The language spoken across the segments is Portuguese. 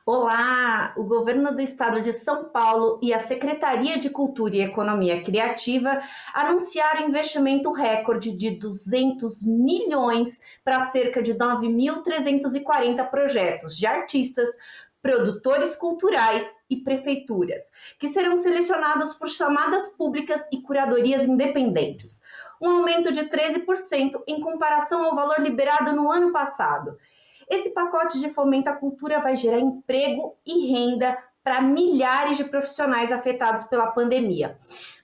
Olá! O governo do estado de São Paulo e a Secretaria de Cultura e Economia Criativa anunciaram investimento recorde de 200 milhões para cerca de 9.340 projetos de artistas, produtores culturais e prefeituras, que serão selecionados por chamadas públicas e curadorias independentes. Um aumento de 13% em comparação ao valor liberado no ano passado. Esse pacote de fomento à cultura vai gerar emprego e renda para milhares de profissionais afetados pela pandemia.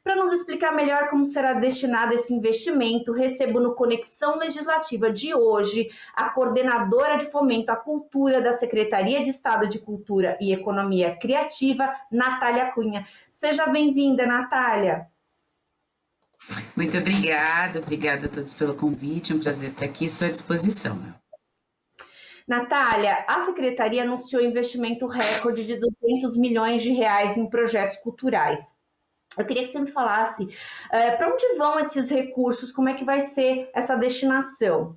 Para nos explicar melhor como será destinado esse investimento, recebo no Conexão Legislativa de hoje a coordenadora de fomento à cultura da Secretaria de Estado de Cultura e Economia Criativa, Natália Cunha. Seja bem-vinda, Natália. Muito obrigada a todos pelo convite, é um prazer estar aqui, estou à disposição. Natália, a Secretaria anunciou investimento recorde de 200 milhões de reais em projetos culturais. Eu queria que você me falasse para onde vão esses recursos, como é que vai ser essa destinação?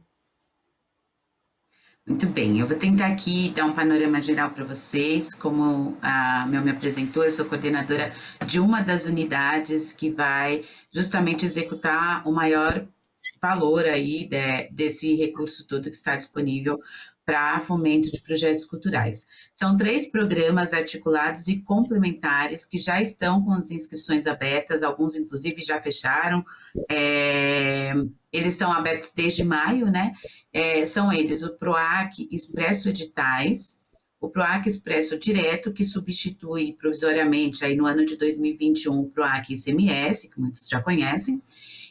Muito bem, eu vou tentar aqui dar um panorama geral para vocês. Como a Mel me apresentou, eu sou coordenadora de uma das unidades que vai justamente executar o maior valor aí desse recurso todo que está disponível para fomento de projetos culturais. São 3 programas articulados e complementares que já estão com as inscrições abertas, alguns inclusive já fecharam, eles estão abertos desde maio, né? São eles o PROAC Expresso Editais, o PROAC Expresso Direto, que substitui provisoriamente aí no ano de 2021 o PROAC ICMS, que muitos já conhecem,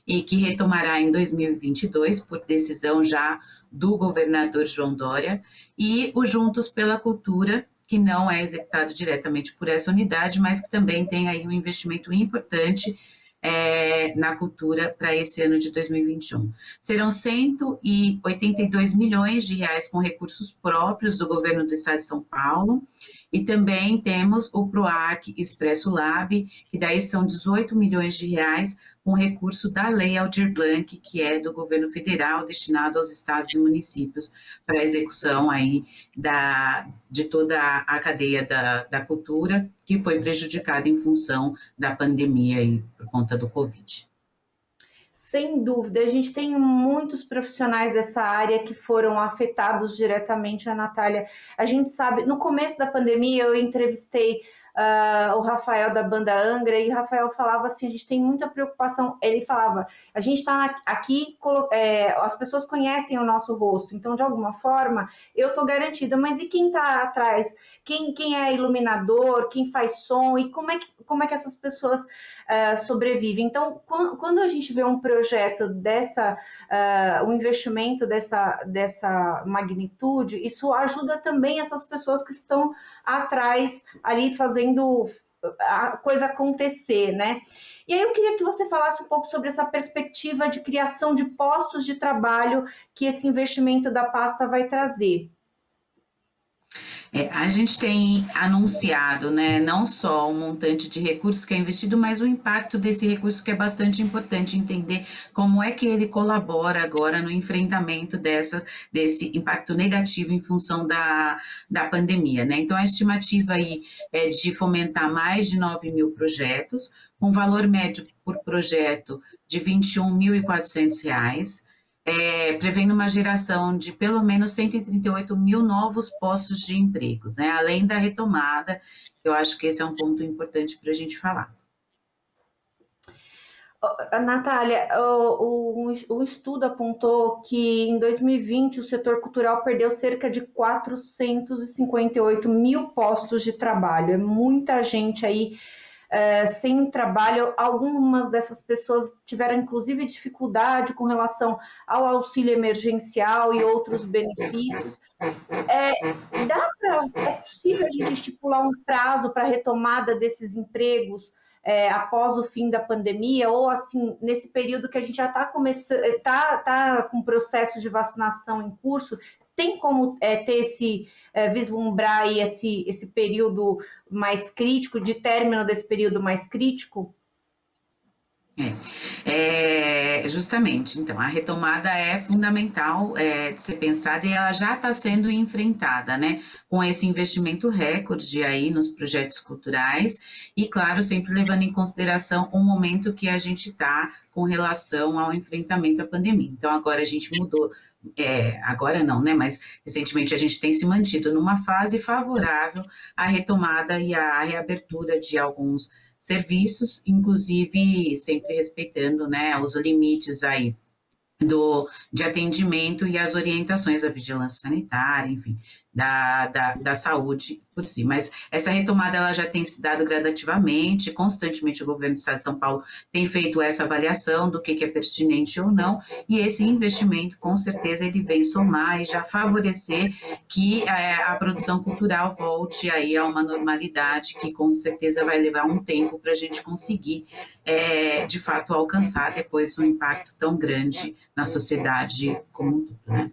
e que retomará em 2022, por decisão já do governador João Dória, e o Juntos pela Cultura, que não é executado diretamente por essa unidade, mas que também tem aí um investimento importante na cultura para esse ano de 2021. Serão 182 milhões de reais com recursos próprios do governo do estado de São Paulo, e também temos o PROAC Expresso Lab, que daí são 18 milhões de reais com recurso da Lei Aldir Blanc, que é do governo federal, destinado aos estados e municípios para a execução aí de toda a cadeia da cultura, que foi prejudicada em função da pandemia aí, por conta do Covid. Sem dúvida, a gente tem muitos profissionais dessa área que foram afetados diretamente, a Natália. A gente sabe, no começo da pandemia eu entrevistei o Rafael da banda Angra, e o Rafael falava assim, a gente tem muita preocupação, ele falava, a gente está aqui, as pessoas conhecem o nosso rosto, então de alguma forma eu estou garantida, mas e quem está atrás? Quem é iluminador, quem faz som, e como é que essas pessoas sobrevivem? Então, quando a gente vê um projeto um investimento dessa magnitude, isso ajuda também essas pessoas que estão atrás ali fazendo a coisa acontecer, né? E aí eu queria que você falasse um pouco sobre essa perspectiva de criação de postos de trabalho que esse investimento da pasta vai trazer. A gente tem anunciado, né, não só o montante de recursos que é investido, mas o impacto desse recurso, que é bastante importante entender como é que ele colabora agora no enfrentamento desse impacto negativo em função da pandemia, né? Então, a estimativa aí é de fomentar mais de 9 mil projetos, com valor médio por projeto de R$ 21.400, prevendo uma geração de pelo menos 138 mil novos postos de empregos, né? Além da retomada, eu acho que esse é um ponto importante para a gente falar. Natália, o estudo apontou que em 2020 o setor cultural perdeu cerca de 458 mil postos de trabalho. É muita gente aí sem trabalho. Algumas dessas pessoas tiveram inclusive dificuldade com relação ao auxílio emergencial e outros benefícios. É possível a gente estipular um prazo para a retomada desses empregos após o fim da pandemia, ou assim, nesse período que a gente já está começando, tá com o processo de vacinação em curso, tem como vislumbrar aí esse período mais crítico, de término desse período mais crítico? Justamente, então, a retomada é fundamental de ser pensada e ela já está sendo enfrentada, né, com esse investimento recorde aí nos projetos culturais e, claro, sempre levando em consideração o momento que a gente está com relação ao enfrentamento à pandemia. Então, agora a gente mudou, agora não, né, mas recentemente a gente tem se mantido numa fase favorável à retomada e à reabertura de alguns serviços, inclusive sempre respeitando, né, os limites aí de atendimento e as orientações da vigilância sanitária, enfim, da saúde por si. Mas essa retomada ela já tem se dado gradativamente, constantemente o governo do Estado de São Paulo tem feito essa avaliação do que é pertinente ou não, e esse investimento, com certeza, ele vem somar e já favorecer que a produção cultural volte aí a uma normalidade que, com certeza, vai levar um tempo para a gente conseguir, de fato, alcançar depois um impacto tão grande na sociedade como um todo, né?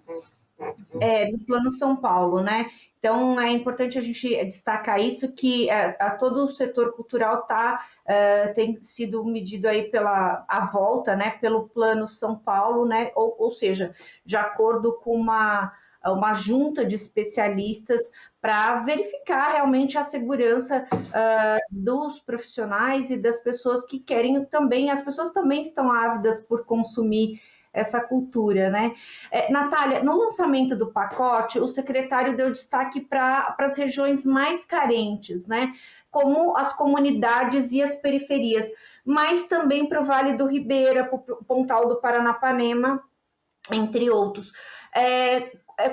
Do Plano São Paulo, né? Então é importante a gente destacar isso, que a todo o setor cultural tem sido medido aí pela a volta, né? Pelo Plano São Paulo, né? Ou seja, de acordo com uma junta de especialistas para verificar realmente a segurança dos profissionais e das pessoas que querem também, as pessoas também estão ávidas por consumir essa cultura, né? Natália, no lançamento do pacote, o secretário deu destaque para as regiões mais carentes, né? Como as comunidades e as periferias, mas também para o Vale do Ribeira, para o Pontal do Paranapanema, entre outros.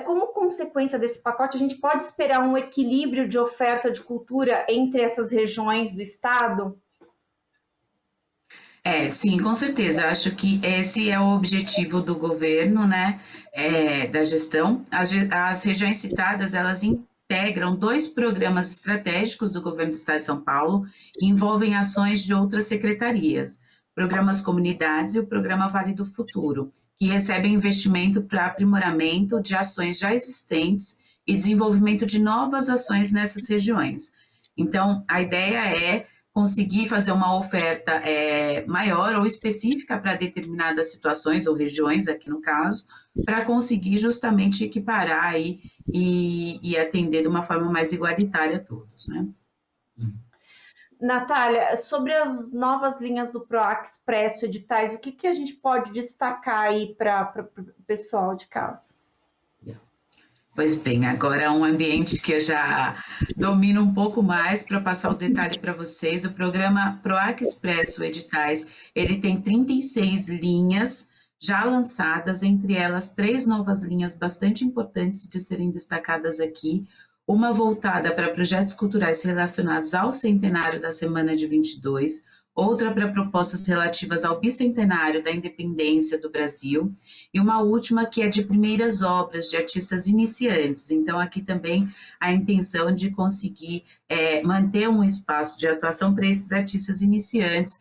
Como consequência desse pacote, a gente pode esperar um equilíbrio de oferta de cultura entre essas regiões do estado? Sim, com certeza. Eu acho que esse é o objetivo do governo, né, da gestão. As regiões citadas, elas integram 2 programas estratégicos do governo do Estado de São Paulo e envolvem ações de outras secretarias, programas Comunidades e o programa Vale do Futuro, que recebem investimento para aprimoramento de ações já existentes e desenvolvimento de novas ações nessas regiões. Então, a ideia é conseguir fazer uma oferta maior ou específica para determinadas situações ou regiões, aqui no caso, para conseguir justamente equiparar aí e atender de uma forma mais igualitária a todos, né? Natália, sobre as novas linhas do PROAC Expresso editais, o que a gente pode destacar aí para o pessoal de casa? Pois bem, agora é um ambiente que eu já domino um pouco mais para passar o detalhe para vocês. O programa PROAC Expresso Editais, ele tem 36 linhas já lançadas, entre elas 3 novas linhas bastante importantes de serem destacadas aqui. Uma voltada para projetos culturais relacionados ao centenário da Semana de 22, outra para propostas relativas ao bicentenário da independência do Brasil, e uma última que é de primeiras obras de artistas iniciantes. Então, aqui também a intenção de conseguir manter um espaço de atuação para esses artistas iniciantes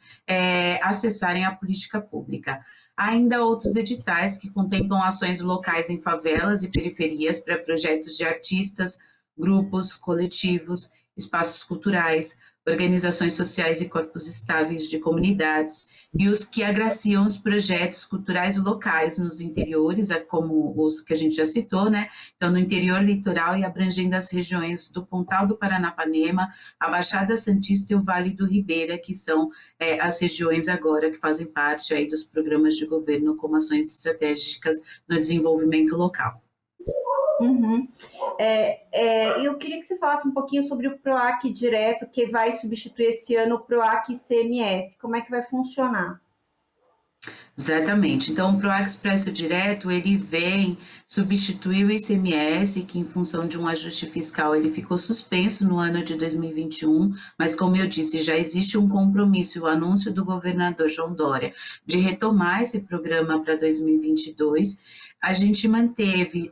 acessarem a política pública. Há ainda outros editais que contemplam ações locais em favelas e periferias para projetos de artistas, grupos, coletivos, espaços culturais, organizações sociais e corpos estáveis de comunidades, e os que agraciam os projetos culturais locais nos interiores, como os que a gente já citou, né? Então, no interior litoral e abrangendo as regiões do Pontal do Paranapanema, a Baixada Santista e o Vale do Ribeira, que são as regiões agora que fazem parte aí dos programas de governo como ações estratégicas no desenvolvimento local. Uhum. Eu queria que você falasse um pouquinho sobre o PROAC Direto, que vai substituir esse ano o PROAC ICMS. Como é que vai funcionar? Exatamente. Então, o PROAC Expresso Direto, ele vem substituir o ICMS, que em função de um ajuste fiscal, ele ficou suspenso no ano de 2021, mas como eu disse, já existe um compromisso, o anúncio do governador João Dória, de retomar esse programa para 2022. A gente manteve,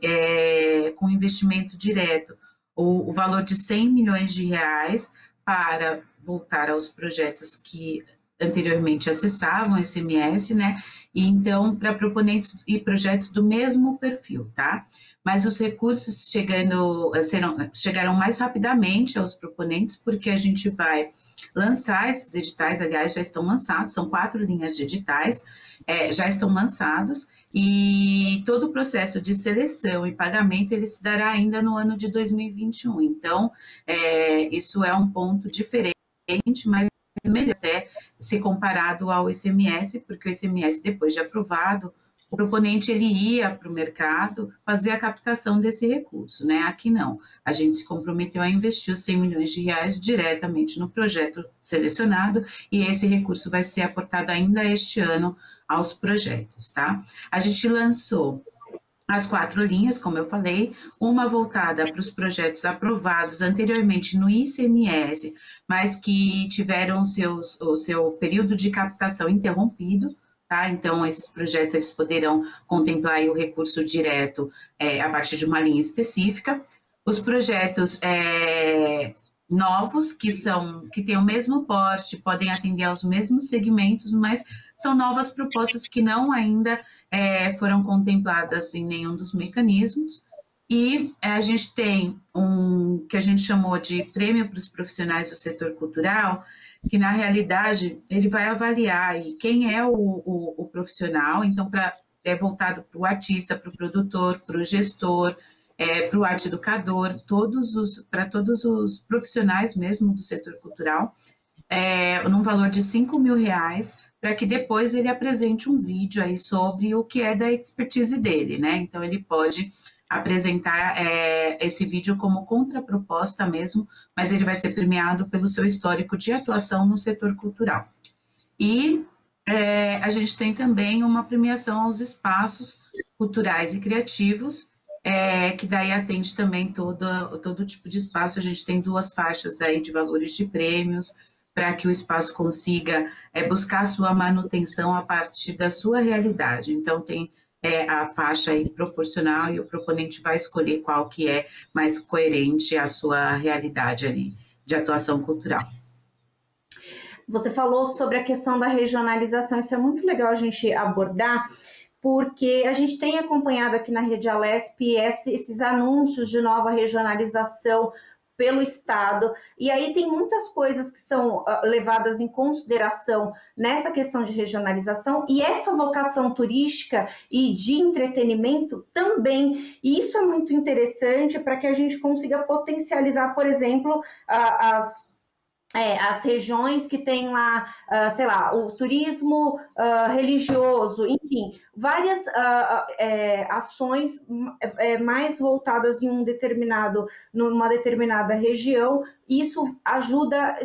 com investimento direto, o valor de 100 milhões de reais para voltar aos projetos que anteriormente acessavam o ICMS, né? E então, para proponentes e projetos do mesmo perfil, tá? Mas os recursos chegaram mais rapidamente aos proponentes, porque a gente vai lançar esses editais, aliás, já estão lançados, são 4 linhas de editais, já estão lançados, e todo o processo de seleção e pagamento, ele se dará ainda no ano de 2021. Então, isso é um ponto diferente, mas melhor até se comparado ao ICMS, porque o ICMS, depois de aprovado, o proponente ele ia para o mercado fazer a captação desse recurso, né? Aqui não, a gente se comprometeu a investir os 100 milhões de reais diretamente no projeto selecionado, e esse recurso vai ser aportado ainda este ano aos projetos, tá? A gente lançou as 4 linhas, como eu falei, uma voltada para os projetos aprovados anteriormente no ICMS, mas que tiveram o seu período de captação interrompido, tá? Então, esses projetos eles poderão contemplar o recurso direto a partir de uma linha específica. Os projetos novos, que têm o mesmo porte, podem atender aos mesmos segmentos, mas são novas propostas que não ainda foram contempladas em nenhum dos mecanismos. E a gente tem um que a gente chamou de prêmio para os profissionais do setor cultural, que na realidade ele vai avaliar aí quem é o profissional, então é voltado para o artista, para o produtor, para o gestor, para o arte educador, para todos os profissionais mesmo do setor cultural, num valor de 5 mil reais, para que depois ele apresente um vídeo aí sobre o que é da expertise dele, né? Então ele pode apresentar esse vídeo como contraproposta mesmo, mas ele vai ser premiado pelo seu histórico de atuação no setor cultural. E a gente tem também uma premiação aos espaços culturais e criativos, que daí atende também todo tipo de espaço. A gente tem 2 faixas aí de valores de prêmios, para que o espaço consiga buscar a sua manutenção a partir da sua realidade. Então, tem a faixa aí proporcional, e o proponente vai escolher qual que é mais coerente à sua realidade ali de atuação cultural. Você falou sobre a questão da regionalização, isso é muito legal a gente abordar, porque a gente tem acompanhado aqui na Rede Alesp esses anúncios de nova regionalização pelo Estado, e aí tem muitas coisas que são levadas em consideração nessa questão de regionalização, e essa vocação turística e de entretenimento também, e isso é muito interessante para que a gente consiga potencializar, por exemplo, as regiões que tem lá, sei lá, o turismo religioso, enfim, várias ações mais voltadas em numa determinada região. Isso ajuda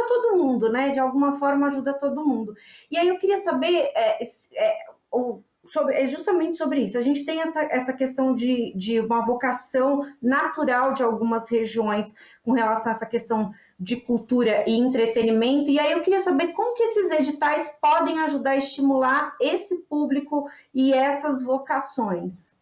todo mundo, né? De alguma forma ajuda todo mundo. E aí eu queria saber justamente sobre isso. A gente tem essa questão de uma vocação natural de algumas regiões com relação a essa questão de cultura e entretenimento, e aí eu queria saber como que esses editais podem ajudar a estimular esse público e essas vocações.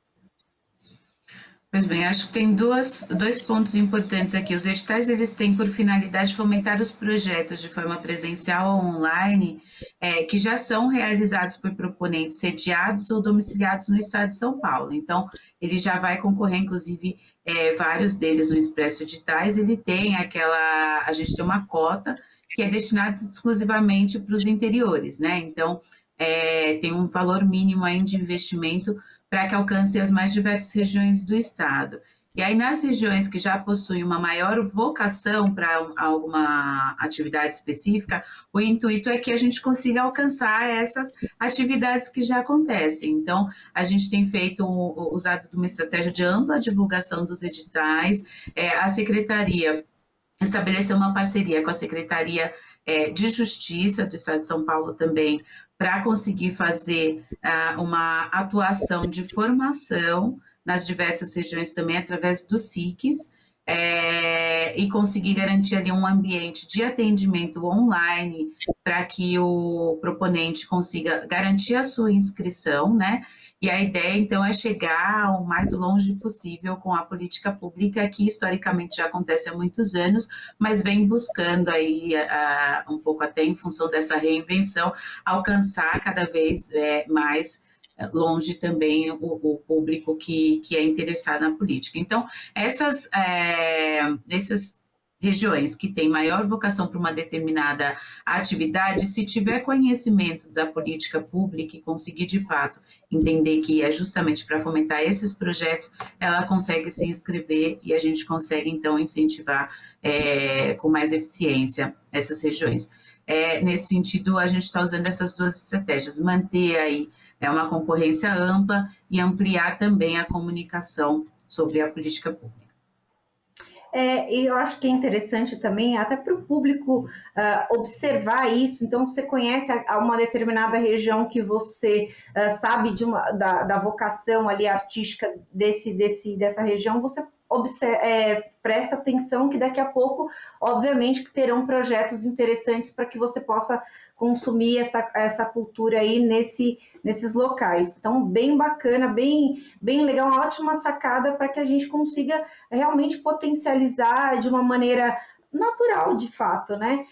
Pois bem, acho que tem dois pontos importantes aqui. Os editais, eles têm por finalidade fomentar os projetos de forma presencial ou online, que já são realizados por proponentes sediados ou domiciliados no estado de São Paulo. Então, ele já vai concorrer, inclusive, vários deles no Expresso Editais, ele tem a gente tem uma cota que é destinada exclusivamente para os interiores, né? Então, tem um valor mínimo aí de investimento para que alcance as mais diversas regiões do estado. E aí, nas regiões que já possuem uma maior vocação para alguma atividade específica, o intuito é que a gente consiga alcançar essas atividades que já acontecem. Então, a gente tem usado uma estratégia de ampla divulgação dos editais, a Secretaria estabeleceu uma parceria com a Secretaria de Justiça do Estado de São Paulo também, para conseguir fazer uma atuação de formação nas diversas regiões também, através dos SICs, e conseguir garantir ali um ambiente de atendimento online, para que o proponente consiga garantir a sua inscrição, né? E a ideia, então, é chegar o mais longe possível com a política pública, que historicamente já acontece há muitos anos, mas vem buscando aí, um pouco até em função dessa reinvenção, alcançar cada vez mais longe também o público que é interessado na política. Então, essas regiões que têm maior vocação para uma determinada atividade, se tiver conhecimento da política pública e conseguir de fato entender que é justamente para fomentar esses projetos, ela consegue se inscrever e a gente consegue então incentivar com mais eficiência essas regiões. Nesse sentido, a gente está usando essas duas estratégias, manter aí uma concorrência ampla e ampliar também a comunicação sobre a política pública. E eu acho que é interessante também, até para o público observar isso. Então, você conhece uma determinada região que você sabe da vocação ali artística dessa região, você presta atenção que daqui a pouco, obviamente, que terão projetos interessantes para que você possa consumir essa cultura aí nesses locais. Então, bem bacana, bem legal, uma ótima sacada para que a gente consiga realmente potencializar de uma maneira natural, de fato, né?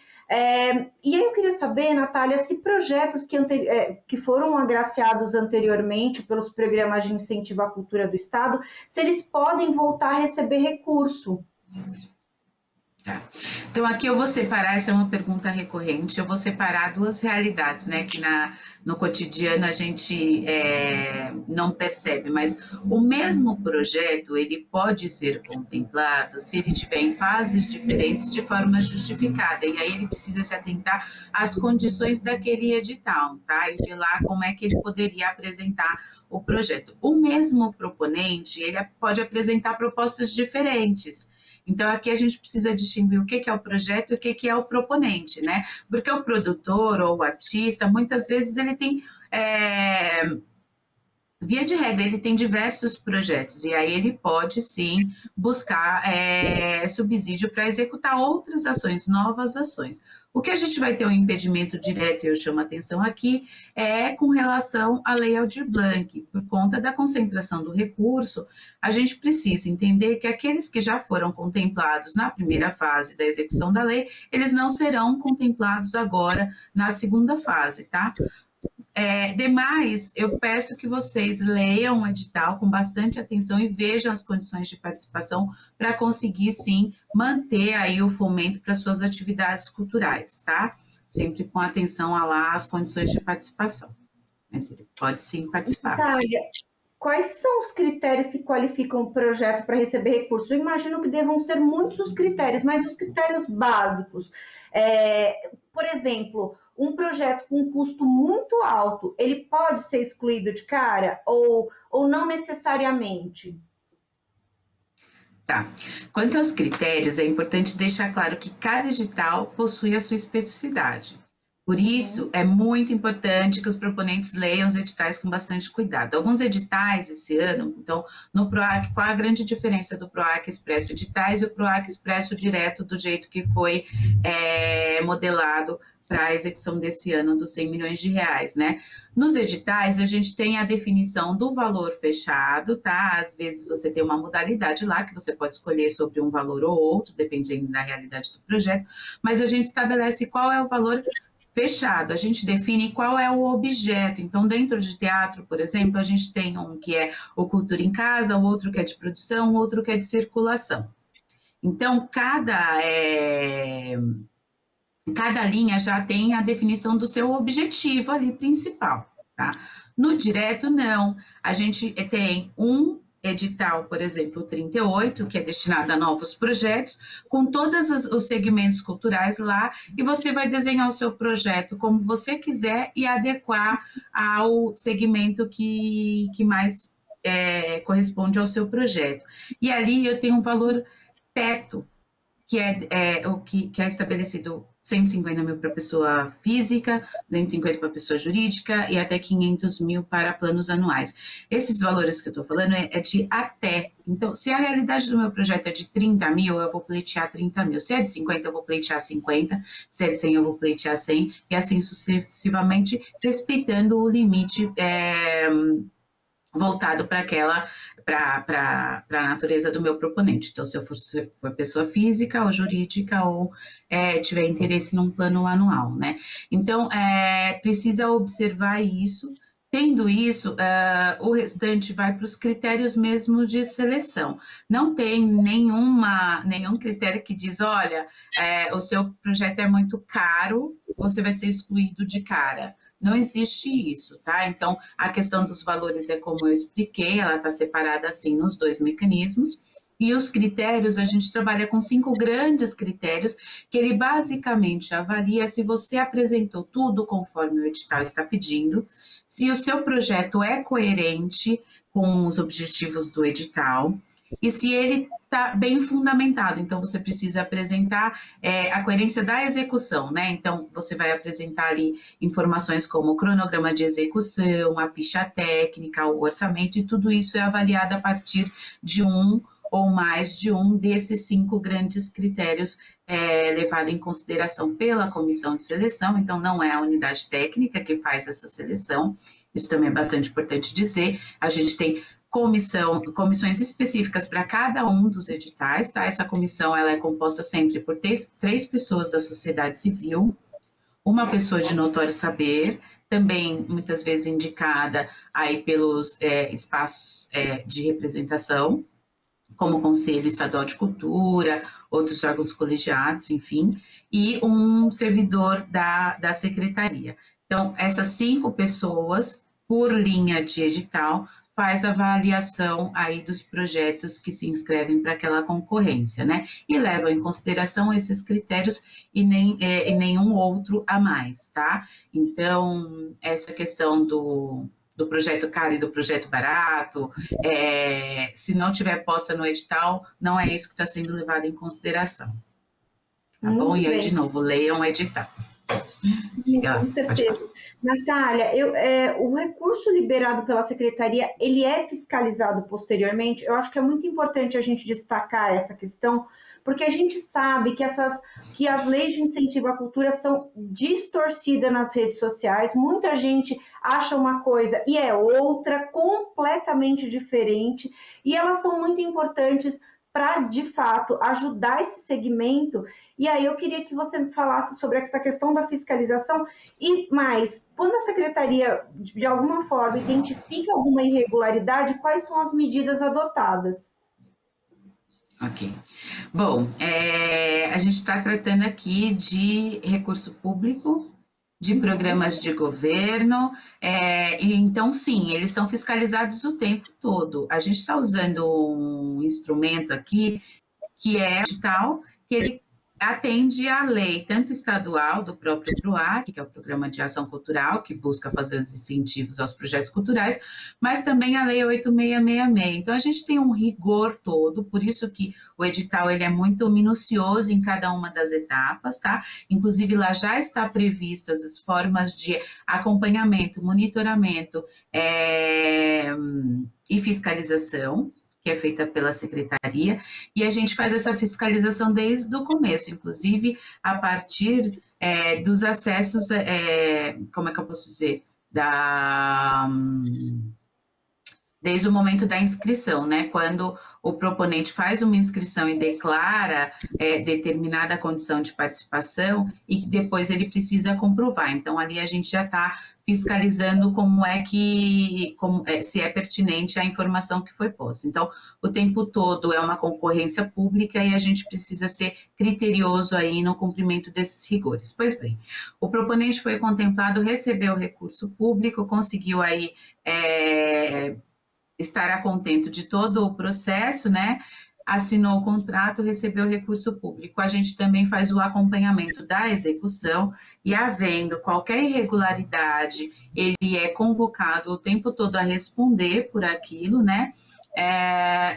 E aí eu queria saber, Natália, se projetos que foram agraciados anteriormente pelos programas de incentivo à cultura do Estado, se eles podem voltar a receber recurso. Tá. Então, aqui eu vou separar, essa é uma pergunta recorrente, eu vou separar duas realidades, né, que no cotidiano a gente não percebe, mas o mesmo projeto, ele pode ser contemplado se ele estiver em fases diferentes de forma justificada, e aí ele precisa se atentar às condições daquele edital, tá, e ver lá como é que ele poderia apresentar o projeto. O mesmo proponente, ele pode apresentar propostas diferentes. Então, aqui a gente precisa distinguir o que é o projeto e o que é o proponente, né? Porque o produtor ou o artista, muitas vezes ele tem, via de regra, ele tem diversos projetos, e aí ele pode, sim, buscar subsídio para executar outras ações, novas ações. O que a gente vai ter um impedimento direto, e eu chamo a atenção aqui, é com relação à Lei Aldir Blanc. Por conta da concentração do recurso, a gente precisa entender que aqueles que já foram contemplados na primeira fase da execução da lei, eles não serão contemplados agora na segunda fase, tá? Demais, eu peço que vocês leiam o edital com bastante atenção e vejam as condições de participação para conseguir, sim, manter aí o fomento para suas atividades culturais, tá? Sempre com atenção lá às condições de participação. Mas ele pode, sim, participar. Natália, quais são os critérios que qualificam o projeto para receber recurso? Eu imagino que devam ser muitos os critérios, mas os critérios básicos. Por exemplo, um projeto com um custo muito alto, ele pode ser excluído de cara ou não necessariamente? Tá. Quanto aos critérios, é importante deixar claro que cada edital possui a sua especificidade. Por isso, é muito importante que os proponentes leiam os editais com bastante cuidado. Alguns editais esse ano, então, no PROAC, qual a grande diferença do PROAC Expresso Editais e o PROAC Expresso Direto, do jeito que foi modelado para a execução desse ano dos 100 milhões de reais, né? Nos editais, a gente tem a definição do valor fechado, tá? Às vezes você tem uma modalidade lá que você pode escolher sobre um valor ou outro, dependendo da realidade do projeto, mas a gente estabelece qual é o valor fechado, a gente define qual é o objeto. Então, dentro de teatro, por exemplo, a gente tem um que é o Cultura em Casa, o outro que é de produção, o outro que é de circulação. Então, cada linha já tem a definição do seu objetivo ali principal, tá? No direto, não. A gente tem um edital, por exemplo, o 38, que é destinado a novos projetos, com todos os segmentos culturais lá, e você vai desenhar o seu projeto como você quiser e adequar ao segmento que mais corresponde ao seu projeto. E ali eu tenho um valor teto, que é estabelecido 150 mil para pessoa física, 250 para pessoa jurídica e até 500 mil para planos anuais. Esses valores que eu estou falando é de até. Então, se a realidade do meu projeto é de 30 mil, eu vou pleitear 30 mil. Se é de 50, eu vou pleitear 50. Se é de 100, eu vou pleitear 100. E assim sucessivamente, respeitando o limite voltado para a natureza do meu proponente. Então, se eu for pessoa física ou jurídica ou tiver interesse num plano anual, né? Então, precisa observar isso, Tendo isso, o restante vai para os critérios mesmo de seleção. Não tem nenhum critério que diz, olha, o seu projeto é muito caro, você vai ser excluído de cara. Não existe isso, tá? Então, a questão dos valores é como eu expliquei, ela está separada assim nos dois mecanismos. E os critérios, a gente trabalha com 5 grandes critérios, que ele basicamente avalia se você apresentou tudo conforme o edital está pedindo, se o seu projeto é coerente com os objetivos do edital e se ele está bem fundamentado. Então, você precisa apresentar a coerência da execução, né? Então, você vai apresentar ali informações como o cronograma de execução, a ficha técnica, o orçamento, e tudo isso é avaliado a partir de ou mais de um desses 5 grandes critérios levado em consideração pela comissão de seleção. Então, não é a unidade técnica que faz essa seleção, isso também é bastante importante dizer. A gente tem comissões específicas para cada um dos editais, tá? Essa comissão ela é composta sempre por 3 pessoas da sociedade civil, uma pessoa de notório saber, também muitas vezes indicada aí pelos espaços de representação, como o Conselho Estadual de Cultura, outros órgãos colegiados, enfim, e um servidor da secretaria. Então, essas 5 pessoas, por linha de edital, faz a avaliação aí dos projetos que se inscrevem para aquela concorrência, né? E levam em consideração esses critérios e nenhum outro a mais, tá? Então, essa questão do projeto caro e do projeto barato, se não tiver posta no edital, não é isso que está sendo levado em consideração. Tá bom? E aí, de novo, leiam o edital. Sim, com certeza. Natália, o recurso liberado pela secretaria, ele é fiscalizado posteriormente? Eu acho que é muito importante a gente destacar essa questão, porque a gente sabe que as leis de incentivo à cultura são distorcidas nas redes sociais, muita gente acha uma coisa e é outra, completamente diferente, e elas são muito importantes para, de fato, ajudar esse segmento. E aí eu queria que você falasse sobre essa questão da fiscalização e mais, quando a secretaria, de alguma forma, identifica alguma irregularidade, quais são as medidas adotadas? Ok. Bom, a gente está tratando aqui de recurso público, de programas de governo, e então, sim, eles são fiscalizados o tempo todo. A gente está usando um instrumento aqui, que é digital, que ele atende à lei, tanto estadual, do próprio PROAC, que é o Programa de Ação Cultural, que busca fazer os incentivos aos projetos culturais, mas também a Lei 8666. Então, a gente tem um rigor todo, por isso que o edital ele é muito minucioso em cada uma das etapas, tá? Inclusive, lá já está previstas as formas de acompanhamento, monitoramento e fiscalização, que é feita pela secretaria, e a gente faz essa fiscalização desde o começo, inclusive a partir dos acessos, como é que eu posso dizer, desde o momento da inscrição, né? Quando o proponente faz uma inscrição e declara determinada condição de participação e que depois ele precisa comprovar. Então, ali a gente já está fiscalizando se é pertinente a informação que foi posta. Então, o tempo todo é uma concorrência pública e a gente precisa ser criterioso aí no cumprimento desses rigores. Pois bem, o proponente foi contemplado, recebeu o recurso público, conseguiu aí estar a contento de todo o processo, né? Assinou o contrato, recebeu o recurso público. A gente também faz o acompanhamento da execução e, havendo qualquer irregularidade, ele é convocado o tempo todo a responder por aquilo, né?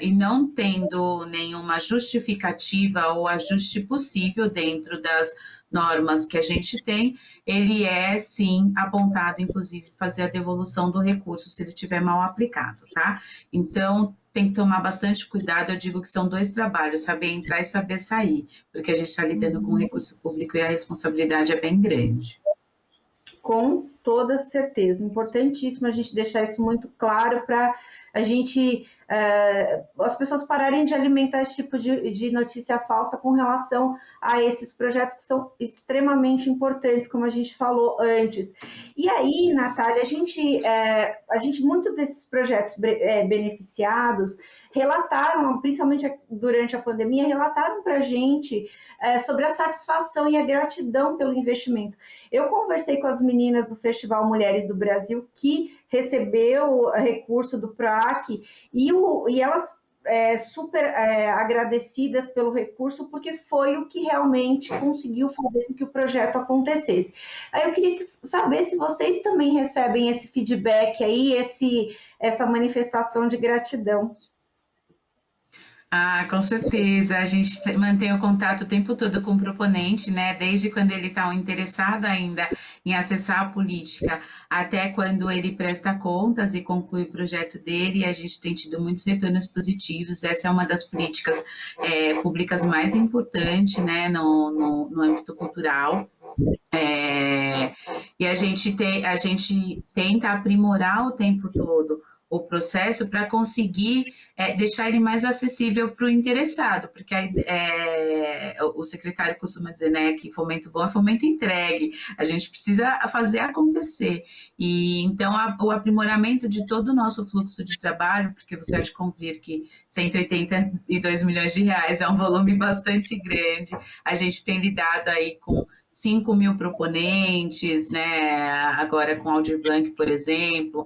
E não tendo nenhuma justificativa ou ajuste possível dentro das normas que a gente tem, ele é, sim, apontado, inclusive, fazer a devolução do recurso se ele tiver mal aplicado, tá? Então, tem que tomar bastante cuidado, eu digo que são 2 trabalhos, saber entrar e saber sair, porque a gente está lidando com o recurso público e a responsabilidade é bem grande. Com toda certeza. Importantíssimo a gente deixar isso muito claro para a gente, as pessoas pararem de alimentar esse tipo de notícia falsa com relação a esses projetos que são extremamente importantes, como a gente falou antes. E aí, Natália, muitos desses projetos beneficiados relataram, principalmente durante a pandemia, relataram para a gente sobre a satisfação e a gratidão pelo investimento. Eu conversei com as meninas do Festival Mulheres do Brasil, que recebeu recurso do PROAC, e elas super agradecidas pelo recurso, porque foi o que realmente conseguiu fazer com que o projeto acontecesse. Aí eu queria saber se vocês também recebem esse feedback aí, essa manifestação de gratidão. Ah, com certeza. A gente mantém o contato o tempo todo com o proponente, né? Desde quando ele está interessado ainda em acessar a política, até quando ele presta contas e conclui o projeto dele, a gente tem tido muitos retornos positivos. Essa é uma das políticas públicas mais importantes, né, no âmbito cultural. E a gente tenta aprimorar o tempo todo o processo para conseguir deixar ele mais acessível para o interessado, porque o secretário costuma dizer, né, que fomento bom é fomento entregue, a gente precisa fazer acontecer. E então o aprimoramento de todo o nosso fluxo de trabalho, porque você há de convir que 182 milhões de reais é um volume bastante grande, a gente tem lidado aí com 5 mil proponentes, né? Agora com Aldir Blanc, por exemplo,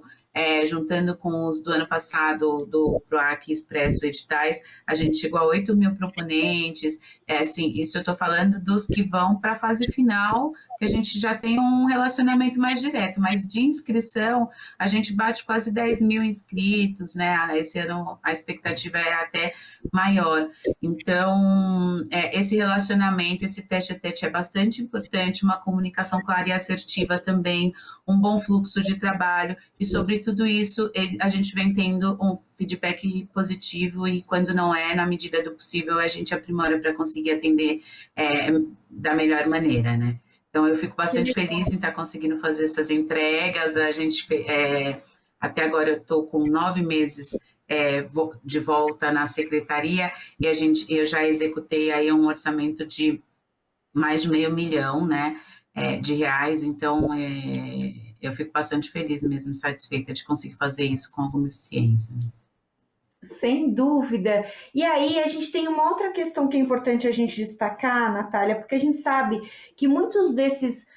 juntando com os do ano passado do PROAC Expresso Editais, a gente chegou a 8 mil proponentes. Assim, isso eu estou falando dos que vão para a fase final, que a gente já tem um relacionamento mais direto, mas de inscrição, a gente bate quase 10 mil inscritos, né? Esse ano a expectativa é até maior. Então, esse relacionamento, esse tete-a-tete é bastante importante, uma comunicação clara e assertiva também, um bom fluxo de trabalho, e sobre tudo isso a gente vem tendo um feedback positivo, e quando não é, na medida do possível, a gente aprimora para conseguir atender da melhor maneira, né? Então, eu fico bastante feliz em estar conseguindo fazer essas entregas. A gente, até agora, eu estou com 9 meses de volta na secretaria, e eu já executei aí um orçamento de mais de R$500 mil, né, de reais. Então, eu fico bastante feliz mesmo, satisfeita de conseguir fazer isso com alguma eficiência. Sem dúvida. E aí a gente tem uma outra questão que é importante a gente destacar, Natália, porque a gente sabe que muitos desses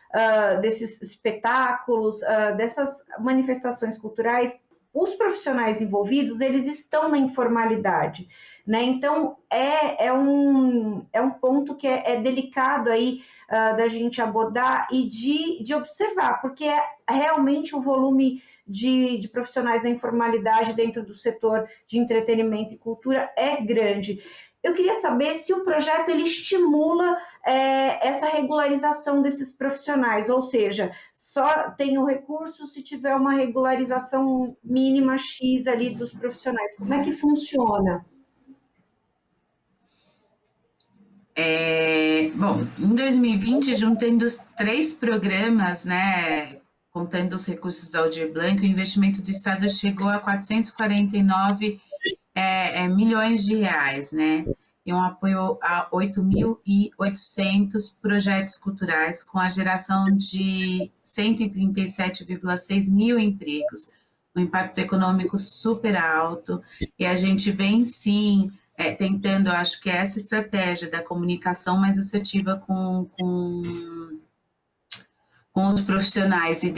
espetáculos, dessas manifestações culturais, os profissionais envolvidos, eles estão na informalidade, né? Então, é um ponto que é delicado aí da gente abordar e de observar, porque realmente o volume de profissionais na informalidade dentro do setor de entretenimento e cultura é grande. Eu queria saber se o projeto ele estimula essa regularização desses profissionais, ou seja, só tem o recurso se tiver uma regularização mínima X ali dos profissionais. Como é que funciona? Bom, em 2020, juntando os 3 programas, né, contando os recursos da Aldir Blanc, o investimento do Estado chegou a 449 milhões de reais, né? E um apoio a 8.800 projetos culturais, com a geração de 137,6 mil empregos, um impacto econômico super alto, e a gente vem, sim, tentando, acho que essa estratégia da comunicação mais assertiva com os profissionais e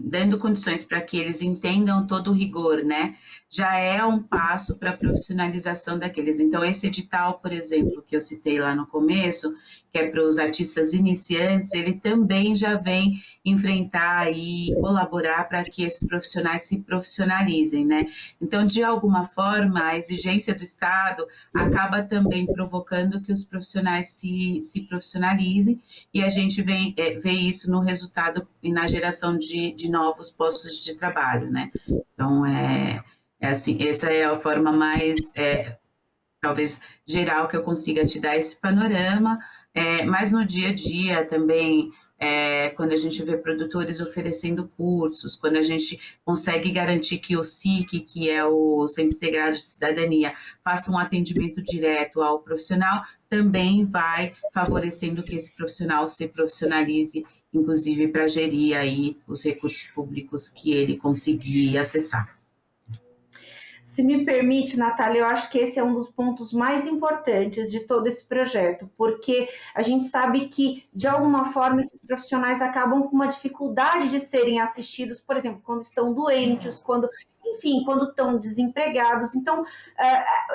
dando condições para que eles entendam todo o rigor, né? Já é um passo para a profissionalização daqueles. Então, esse edital, por exemplo, que eu citei lá no começo, que é para os artistas iniciantes, ele também já vem enfrentar e colaborar para que esses profissionais se profissionalizem, né? Então, de alguma forma, a exigência do Estado acaba também provocando que os profissionais se profissionalizem, e a gente vê isso no resultado e na geração de novos postos de trabalho, né? Então, assim, essa é a forma mais, talvez, geral que eu consiga te dar esse panorama, mas no dia a dia também quando a gente vê produtores oferecendo cursos, quando a gente consegue garantir que o SIC, que é o Centro Integrado de Cidadania, faça um atendimento direto ao profissional, também vai favorecendo que esse profissional se profissionalize, inclusive para gerir aí os recursos públicos que ele conseguir acessar. Se me permite, Natália, eu acho que esse é um dos pontos mais importantes de todo esse projeto, porque a gente sabe que, de alguma forma, esses profissionais acabam com uma dificuldade de serem assistidos, por exemplo, quando estão doentes, quando, enfim, quando estão desempregados. Então,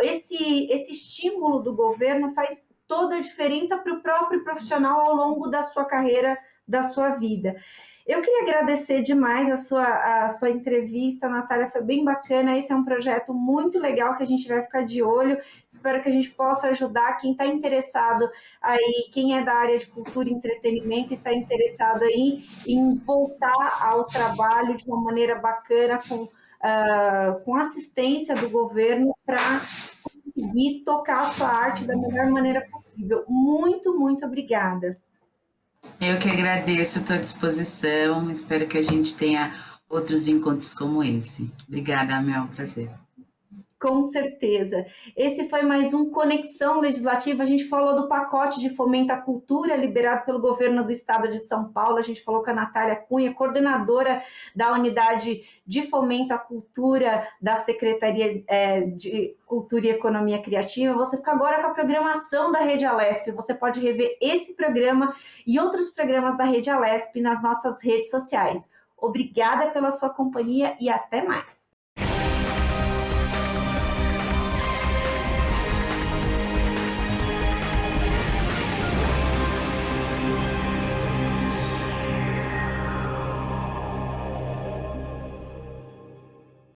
esse estímulo do governo faz toda a diferença para o próprio profissional ao longo da sua carreira, da sua vida. Eu queria agradecer demais a sua entrevista, Natália, foi bem bacana. Esse é um projeto muito legal que a gente vai ficar de olho. Espero que a gente possa ajudar quem está interessado aí, quem é da área de cultura e entretenimento e está interessado aí em voltar ao trabalho de uma maneira bacana, com assistência do governo para conseguir tocar a sua arte da melhor maneira possível. Muito, muito obrigada. Eu que agradeço, estou à disposição, espero que a gente tenha outros encontros como esse. Obrigada, Amel, prazer. Com certeza. Esse foi mais um Conexão Legislativa. A gente falou do pacote de fomento à cultura liberado pelo governo do estado de São Paulo. A gente falou com a Natália Cunha, coordenadora da unidade de fomento à cultura da Secretaria de Cultura e Economia Criativa. Você fica agora com a programação da Rede Alesp. Você pode rever esse programa e outros programas da Rede Alesp nas nossas redes sociais. Obrigada pela sua companhia e até mais.